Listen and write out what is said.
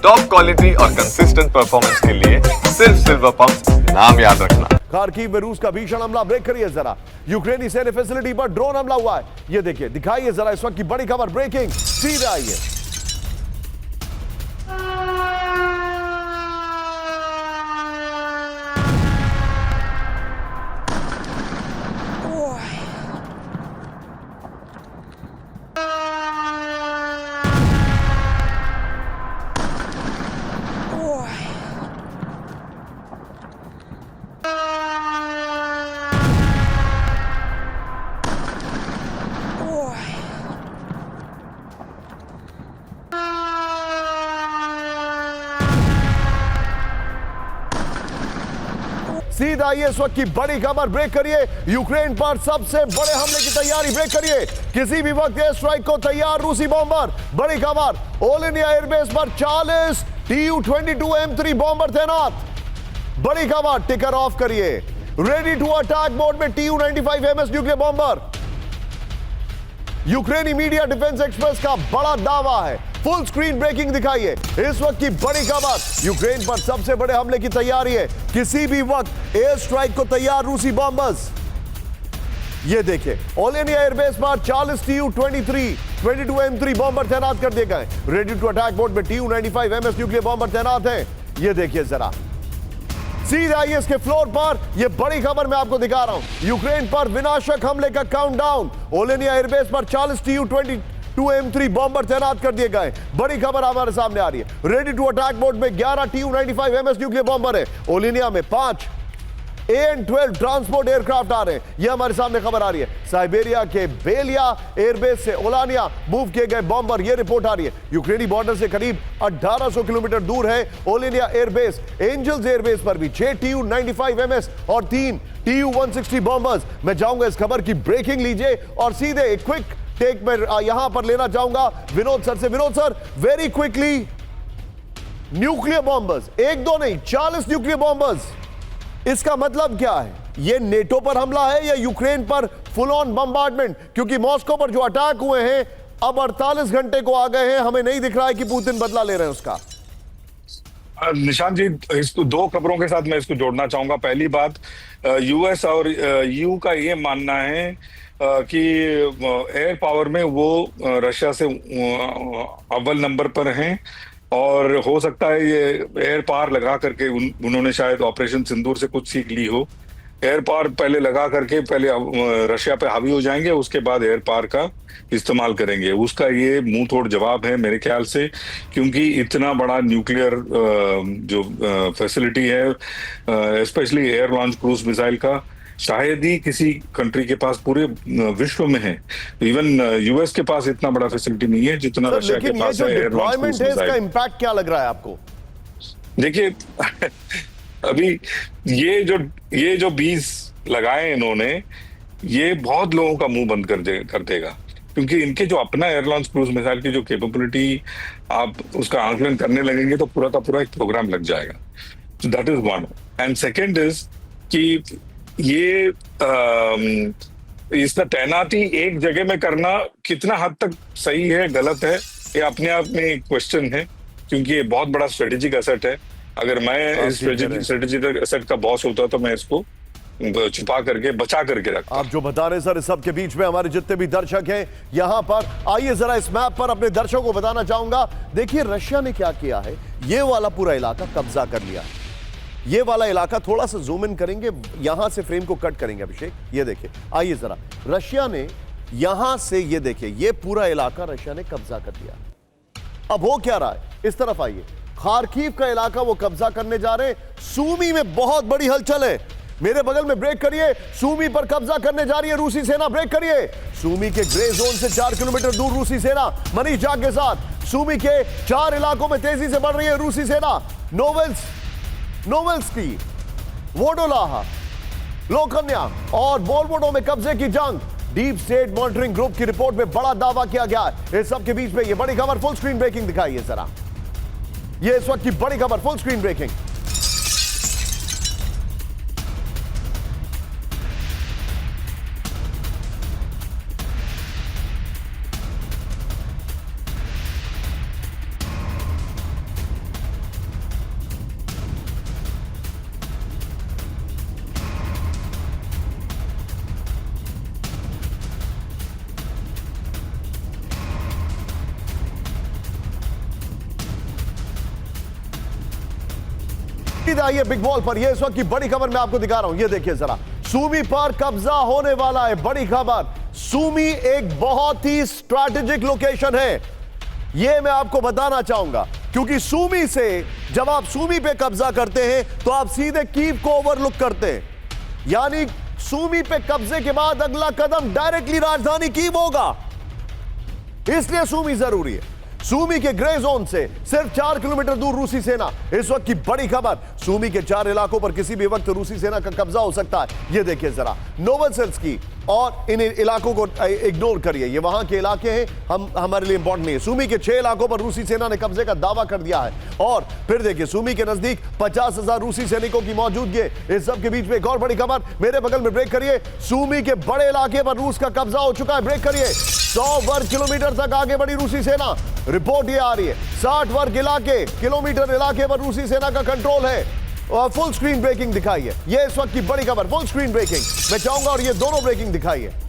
Top quality और consistent performance के लिए सिर्फ सिल्वर पंप्स नाम याद रखना। खार्किव में रूस का भीषण हमला, ब्रेक करिए जरा। यूक्रेनी सैन्य फैसिलिटी पर ड्रोन हमला हुआ है, ये देखिए, दिखाइए जरा इस वक्त की बड़ी खबर, ब्रेकिंग, सीधे आइए। सीधा आइए इस वक्त की बड़ी खबर, ब्रेक करिए। यूक्रेन पर सबसे बड़े हमले की तैयारी, ब्रेक करिए। किसी भी वक्त एयर स्ट्राइक को तैयार रूसी बॉम्बर। बड़ी खबर, ऑल इंडिया एयरबेस पर 40 Tu-22 M3 बॉम्बर तैनात। बड़ी खबर, टिकर ऑफ करिए। रेडी टू अटैक मोड में Tu-95 MS न्यूक्लियर बॉम्बर। यूक्रेनी मीडिया डिफेंस एक्सप्रेस का बड़ा दावा है, फुल स्क्रीन ब्रेकिंग दिखाइए। इस वक्त की बड़ी खबर, यूक्रेन पर सबसे बड़े हमले की तैयारी है, किसी भी वक्त एयर स्ट्राइक को तैयार रूसी बॉम्बर्स। ये देखिए, ऑल इंडिया एयरबेस पर 40 Tu-22 M3 बॉम्बर तैनात कर दिए गए। रेडी टू अटैक मोड में Tu-95 MS न्यूक्लियर बॉम्बर तैनात है। ये देखिए जरा, सीधे आइए इसके फ्लोर पर। यह बड़ी खबर मैं आपको दिखा रहा हूं, यूक्रेन पर विनाशक हमले का काउंटडाउन। ऑल इंडिया एयरबेस पर 40 Tu-22 M3 बॉम्बर तैनात कर दिए गए। बड़ी खबर हमारे सामने आ रही है। रेडी टू अटैक मोड में 11 Tu-95 MS न्यूक्लियर बॉम्बर है। ऑल इंडिया में 5 AN-12 ट्रांसपोर्ट एयरक्राफ्ट आ रहे हैं। यह हमारे सामने खबर आ रही है। साइबेरिया के बेलिया एयरबेस से ओलानिया मूव किए गए बॉम्बर, यह रिपोर्ट आ रही है। यूक्रेनी बॉर्डर से करीब 1800 किलोमीटर दूर है all India airbase. Angels airbase पर भी 6 Tu-95 MS और 3 Tu-160 बॉम्बर्स। मैं चाहूंगा इस खबर की ब्रेकिंग लीजिए और सीधे एक क्विक टेक में यहां पर लेना चाहूंगा विनोद सर से। Vinod sir, very quickly, nuclear bombers, एक दो नहीं, 40 न्यूक्लियर बॉम्बर्स, इसका मतलब क्या है? यह नेटो पर हमला है या यूक्रेन पर फुल ऑन बम्बार्डमेंट? क्योंकि मॉस्को पर जो अटैक हुए हैं अब 48 घंटे को आ गए हैं, हमें नहीं दिख रहा है कि पुतिन बदला ले रहे हैं उसका। निशांत जी, इसको दो खबरों के साथ मैं इसको जोड़ना चाहूंगा। पहली बात, यूएस और यूयू का ये मानना है कि एयर पावर में वो रशिया से अव्वल नंबर पर हैं और हो सकता है ये एयर पावर लगा करके उन्होंने शायद ऑपरेशन सिंदूर से कुछ सीख ली हो। एयर पावर पहले लगा करके पहले रशिया पे हावी हो जाएंगे, उसके बाद एयर पावर का इस्तेमाल करेंगे। उसका ये मुंह तोड़ जवाब है मेरे ख्याल से, क्योंकि इतना बड़ा न्यूक्लियर जो फैसिलिटी है, specially air launch cruise missile का, शायद ही किसी कंट्री के पास पूरे विश्व में है। इवन यूएस के पास इतना बड़ा फैसिलिटी नहीं है जितना रशिया के पास है एयर लॉन्च क्रूज मिसाइल। इसका इंपैक्ट क्या लग रहा है आपको? देखिए अभी ये जो बीज लगाए इन्होंने, ये बहुत लोगों का मुंह बंद कर देगा, क्योंकि इनके जो अपना एयर लॉन्च क्रूज मिसाइल की जो कैपेबिलिटी आप उसका आंकलन करने लगेंगे तो पूरा का पूरा एक प्रोग्राम लग जाएगा। That is one. And second is कि ये इसका तैनाती एक जगह में करना कितना हद तक सही है, गलत है, ये अपने आप में एक क्वेश्चन है, क्योंकि ये बहुत बड़ा स्ट्रेटेजिक एसेट है। अगर मैं इस स्ट्रेटेजिक एसेट का बॉस होता तो मैं इसको छुपा करके बचा करके रखता। आप जो बता रहे हैं सर, इस सब के बीच में हमारे जितने भी दर्शक हैं यहां पर, आइए जरा इस मैप पर अपने दर्शकों को बताना चाहूंगा। देखिए रशिया ने क्या किया है, ये वाला पूरा इलाका कब्जा कर लिया। ये वाला इलाका थोड़ा सा जूम इन करेंगे, यहां से फ्रेम को कट करेंगे अभिषेक, ये देखिए, आइए जरा, रशिया ने यहां से, ये देखिए, ये पूरा इलाका रशिया ने कब्जा कर लिया। अब हो क्या रहा है, इस तरफ आइए, खार्किव का इलाका वो कब्जा करने जा रहे हैं। सूमी में बहुत बड़ी हलचल है, मेरे बगल में, ब्रेक करिए। सूमी पर कब्जा करने जा रही है रूसी सेना, ब्रेक करिए। सूमी के ग्रे जोन से 4 किलोमीटर दूर रूसी सेना मनीष झा के साथ, सूमी के 4 इलाकों में तेजी से बढ़ रही है रूसी सेना। नोवेल्स्की, वोडोलाहा, लोकन्या और बोलवोडो में कब्जे की जंग। डीप स्टेट मॉनिटरिंग ग्रुप की रिपोर्ट में बड़ा दावा किया गया है। इस सब के बीच में ये बड़ी खबर, फुल स्क्रीन ब्रेकिंग दिखाइए जरा, ये इस वक्त की बड़ी खबर, फुल स्क्रीन ब्रेकिंग। सीधा ये बिग वॉल पर, ये इस वक्त की बड़ी खबर मैं आपको दिखा रहा हूं, ये देखिए जरा, सूमी पर कब्जा होने वाला है। बड़ी खबर, सूमी एक बहुत ही स्ट्रैटेजिक लोकेशन है, यह मैं आपको बताना चाहूंगा, क्योंकि सूमी से जब आप सूमी पे कब्जा करते हैं तो आप सीधे कीव को ओवरलुक करते हैं, यानी सूमी पे कब्जे के बाद अगला कदम डायरेक्टली राजधानी कीव होगा, इसलिए सूमी जरूरी है। सूमी के ग्रे जोन से सिर्फ 4 किलोमीटर दूर रूसी सेना, इस वक्त की बड़ी खबर, सूमी के 4 इलाकों पर किसी भी वक्त रूसी सेना का कब्जा हो सकता है। ये देखिए जरा, नोवोसिल्स्की और इन इलाकों को इग्नोर करिए, ये वहां के इलाके हैं, हमारे लिए इंपॉर्टेंट नहीं है। सूमी के 6 इलाकों पर रूसी सेना ने कब्जे का दावा कर दिया है। और फिर देखिए, सूमी के नजदीक 50,000 रूसी सैनिकों की मौजूदगी, इस सब के बीच में एक और बड़ी खबर, मेरे बगल में ब्रेक करिए, सूमी के बड़े इलाके पर रूस का कब्जा हो चुका है। ब्रेक करिए, 100 वर्ग किलोमीटर तक आगे बढ़ी रूसी सेना, रिपोर्ट ये आ रही है 60 वर्ग किलोमीटर इलाके पर रूसी सेना का कंट्रोल है। और फुल स्क्रीन ब्रेकिंग दिखाई है, ये इस वक्त की बड़ी खबर, फुल स्क्रीन ब्रेकिंग मैं चाहूंगा, और ये दोनों ब्रेकिंग दिखाई है।